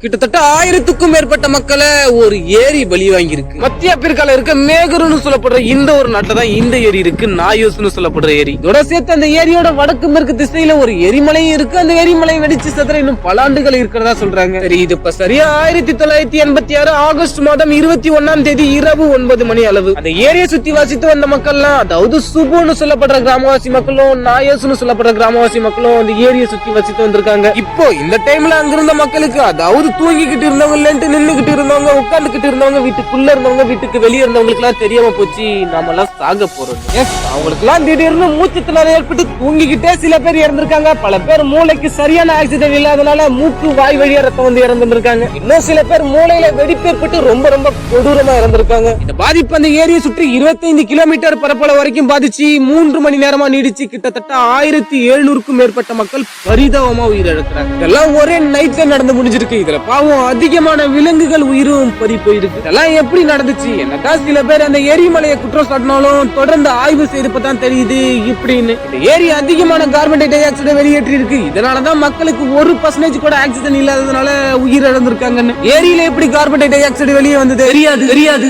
கிட்டத்தட்ட 1000க்கும் மேற்பட்ட மக்களை ஒரு ஏரி பலி வாங்கியிருக்கு. மத்திய ஆப்பிரிக்கால இருக்க மேகருன்னு சொல்லப்படுற இந்த ஒரு நாட்டுல தான் இந்த ஏரி இருக்கு, நாயோஸ்னு சொல்லப்படுற ஏரி. இதோட சேர்த்து அந்த ஏரியோட வடக்கு மேற்கு திசையில ஒரு எரிமலையும் இருக்கு. அந்த எரிமலை வெடிச்சு சதுர இன்னும் பல ஆண்டுகள் இருக்கிறதா சொல்றாங்க. சரி, இது இப்ப சரியா 1986 ஆகஸ்ட் மாதம் 21ஆம் தேதி இரவு 9 மணி அளவு அந்த ஏரியை சுத்தி வாசித்து வந்த மக்கள்லாம், அதாவது சுபுன்னு சொல்லப்படுற கிராமவாசி மக்களும் நாயோஸ்னு சொல்லப்படுற கிராமவாசி மக்களும் அந்த ஏரியை சுத்தி வசித்து வந்திருக்காங்க. இப்போ இந்த டைம்ல அங்கிருந்த மக்களுக்கு, அதாவது தூங்கிக்கிட்டு இருந்தவங்க, நின்னுகிட்டு இருந்தவங்க, உட்கார்ந்துகிட்டு இருந்தவங்க, வீட்டுக்குள்ள இருந்தவங்க, வீட்டுக்கு வெளியே இருந்தவங்களுக்கு எல்லாம் தெரியாம போச்சு நாம எல்லாம் சாக போறோம். அவங்களுக்கு எல்லாம் திடீர்னு மூச்சு திணறல் ஏற்பட்டு தூங்கிக்கிட்டே சில பேர் இறந்திருக்காங்க. பல பேர் மூளைக்கு சரியான ஆக்சிஜன் இல்லாதனால மூக்கு வாய் வழியா ரத்தம் வந்து இறந்துருக்காங்க. இன்னும் சில பேர் மூளையில வெடிப்பு ஏற்பட்டு ரொம்ப ரொம்ப கொடூரமா இறந்திருக்காங்க. இந்த பாதிப்பு அந்த ஏரியை சுற்றி 25 கிலோமீட்டர் பரப்பளவு வரைக்கும் பாதிச்சு 3 மணி நேரமா நீடிச்சு கிட்டத்தட்ட 1700க்கும் மேற்பட்ட மக்கள் பரிதாபமா உயிரிழக்கிறாங்க. இதெல்லாம் ஒரே நைட்ல நடந்து முடிஞ்சிருக்கு. இதுல பாவம் அதிகமான விலங்குகள் உயிரும் பறி போயிருக்கு. இதெல்லாம் எப்படி நடந்துச்சு? என்னக்கா சில பேர் அந்த எரிமலையை குற்றம் சாட்டினாலும் தொடர்ந்து ஆய்வு செய்தப்பதான் தெரியுது இப்படின்னு. இந்த ஏரி அதிகமான கார்பன் டை ஆக்சைடை வெளியேற்றி இருக்கு. இதனாலதான் மக்களுக்கு 1% கூட ஆக்சிஜன் இல்லாததுனால உயிரிழந்திருக்காங்கன்னு. ஏரியில எப்படி கார்பன் டை ஆக்சைடு வெளியே வந்தது தெரியாது.